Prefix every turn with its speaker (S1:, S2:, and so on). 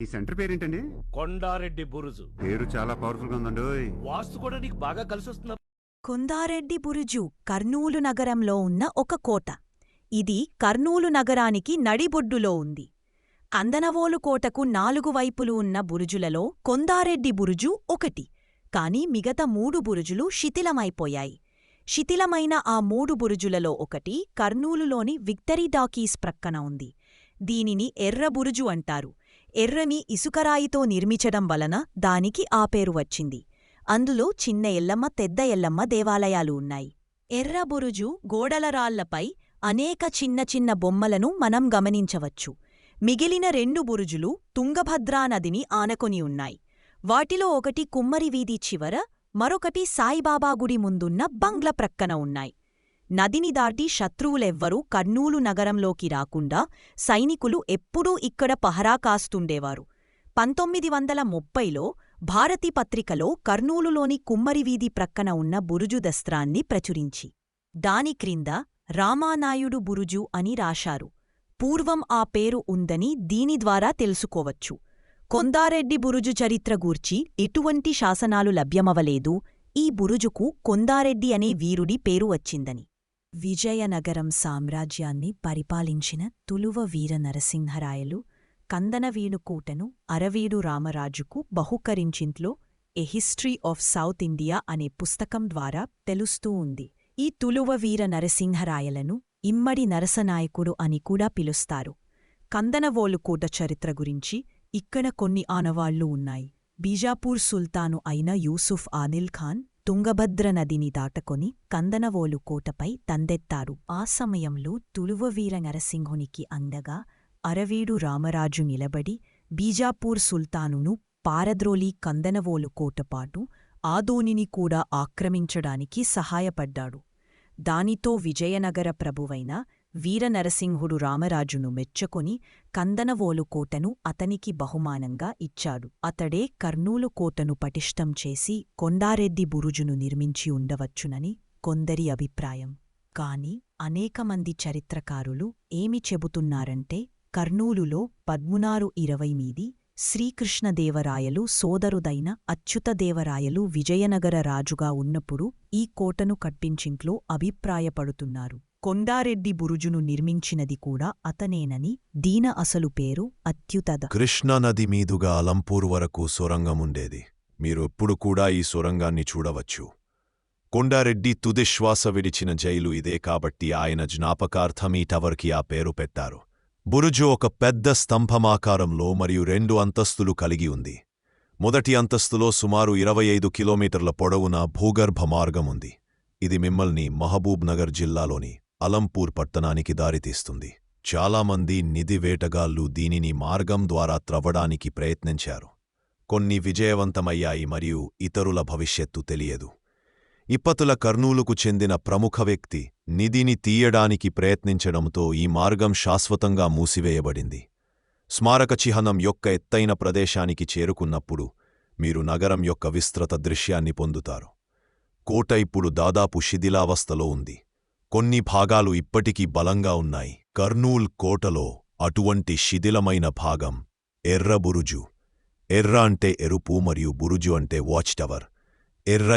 S1: ఈ సెంటర్ పేరేంటండి?
S2: కొండారెడ్డి బురుజు.
S1: పేరు చాలా పవర్ఫుల్ గా ఉందండి.
S2: వాస్తు కూడా నీకు బాగా కలిసొస్తున్నా.
S3: కొండారెడ్డి బురుజు కర్నూలు నగరంలో ఉన్న ఒక కోట. ఇది కర్నూలు నగరానికి నడిబొడ్డులో ఉంది. కందనవోలు కోటకు 4 వైపులు ఉన్న బురుజులలో కొండారెడ్డి బురుజు ఒకటి. కాని మిగతా 3 బురుజులు శిథిలమైపోయాయి. శిథిలమైన ఆ 3 బురుజులలో ఒకటి కర్నూలులోని విక్టరీ టాకీస్ ప్రక్కన ఉంది. దీనిని ఎర్రబురుజు అంటారు. ఎర్రని ఇసుకరాయితో నిర్మించడం వలన దానికి ఆ పేరు వచ్చింది. అందులో చిన్న ఎల్లమ్మ, పెద్ద ఎల్లమ్మ దేవాలయాలు ఉన్నాయి. ఎర్రబురుజు గోడలరాళ్లపై అనేక చిన్న చిన్న బొమ్మలను మనం గమనించవచ్చు. మిగిలిన 2 బురుజులు తుంగభద్రా నదిని ఆనకొని ఉన్నాయి. వాటిలో ఒకటి కుమ్మరి వీధి చివర, మరొకటి సాయిబాబా గుడి ముందున్న బంగ్ల ప్రక్కన ఉన్నాయి. నదిని దాటి శత్రువులెవ్వరూ కర్నూలు నగరంలోకి రాకుండా సైనికులు ఎప్పుడూ ఇక్కడ పహరా కాస్తుండేవారు. 1930లో భారతి పత్రికలో కర్నూలులోని కుమ్మరివీధి ప్రక్కన ఉన్న బురుజు దస్త్రాన్ని ప్రచురించి దాని క్రింద రామానాయుడు బురుజు అని రాశారు. పూర్వం ఆ పేరు ఉందని దీని ద్వారా తెలుసుకోవచ్చు. కొండారెడ్డి బురుజు చరిత్ర గూర్చి ఎటువంటి శాసనాలు లభ్యమవలేదు. ఈ బురుజుకు కొండారెడ్డి అనే వీరుడి పేరు వచ్చిందని. విజయనగరం సామ్రాజ్యాన్ని పరిపాలించిన తులువ వీర నరసింహరాయలు కందనవీణుకోటను అరవీడు రామరాజుకు బహుకరించింట్లో a history of South India అనే పుస్తకం ద్వారా తెలుస్తూ ఉంది. ఈ తులువ వీర నరసింహరాయలను ఇమ్మడి నరసనాయకుడు అని కూడా పిలుస్తారు. కందనవోలు కోట చరిత్ర గురించి ఇక్కడ కొన్ని ఆనవాళ్లు ఉన్నాయి. బీజాపూర్ సుల్తాను అయిన యూసుఫ్ ఆదిల్ ఖాన్ తుంగభద్ర నదిని దాటకొని కందనవోలు కోటపై తందెత్తారు. ఆ సమయంలో తులువ వీర నరసింహునికి అందగా అరవీడు రామరాజు నిలబడి బీజాపూర్ సుల్తానును పారద్రోలి కందనవోలు కోటపాటు ఆదోనిని కూడా ఆక్రమించడానికి సహాయపడ్డాడు. దానితో విజయనగర ప్రభువైన వీరనరసింహుడు రామరాజును మెచ్చుకొని కందనవోలు కోటను అతనికి బహుమానంగా ఇచ్చాడు. అతడే కర్నూలు కోటను పటిష్టం చేసి కొండారెడ్డి బురుజును నిర్మించి ఉండవచ్చునని కొందరి అభిప్రాయం. కాని అనేకమంది చరిత్రకారులు ఏమి చెబుతున్నారంటే కర్నూలులో 1628 శ్రీకృష్ణదేవరాయలు సోదరుదైన అచ్యుతదేవరాయలు విజయనగర రాజుగా ఉన్నప్పుడు ఈ కోటను కట్టించింట్లో అభిప్రాయపడుతున్నారు. కొండారెడ్డి బురుజును నిర్మించినది కూడా అతనేనని దీన అసలు పేరు అత్యుతద.
S4: కృష్ణానది మీదుగా అలంపూర్ వరకు సొరంగముండేది. మీరు ఎప్పుడు కూడా ఈ సొరంగాన్ని చూడవచ్చు. కొండారెడ్డి తుదిశ్వాస విడిచిన జైలు ఇదే కాబట్టి ఆయన జ్ఞాపకార్థం ఈ టవర్కి ఆ పేరు పెట్టారు. బురుజు ఒక పెద్ద స్తంభమాకారంలో మరియు 2 అంతస్తులు కలిగి ఉంది. మొదటి అంతస్తులో సుమారు 25 కిలోమీటర్ల పొడవున భూగర్భ మార్గముంది. ఇది మిమ్మల్ని మహబూబ్ నగర్ జిల్లాలోని అలంపూర్ పట్టణానికి దారితీస్తుంది. చాలామంది నిధి వేటగాళ్లు దీనిని మార్గం ద్వారా త్రవ్వడానికి ప్రయత్నించారు. కొన్ని విజయవంతమయ్యాయి మరియు ఇతరుల భవిష్యత్తు తెలియదు. ఇప్పతుల కర్నూలుకు చెందిన ప్రముఖ వ్యక్తి నిధిని తీయడానికి ప్రయత్నించడంతో ఈ మార్గం శాశ్వతంగా మూసివేయబడింది. స్మారక చిహ్నం యొక్క ఎత్తైన ప్రదేశానికి చేరుకున్నప్పుడు మీరు నగరం యొక్క విస్తృత దృశ్యాన్ని పొందుతారు. కోట ఇప్పుడు దాదాపు శిథిలావస్థలో ఉంది. కొన్ని భాగాలు ఇప్పటికీ బలంగా ఉన్నాయి. కర్నూల్ కోటలో అటువంటి శిథిలమైన భాగం ఎర్రబురుజు. ఎర్ర అంటే ఎరుపు మరియు బురుజు అంటే వాచ్ టవర్. ఎర్ర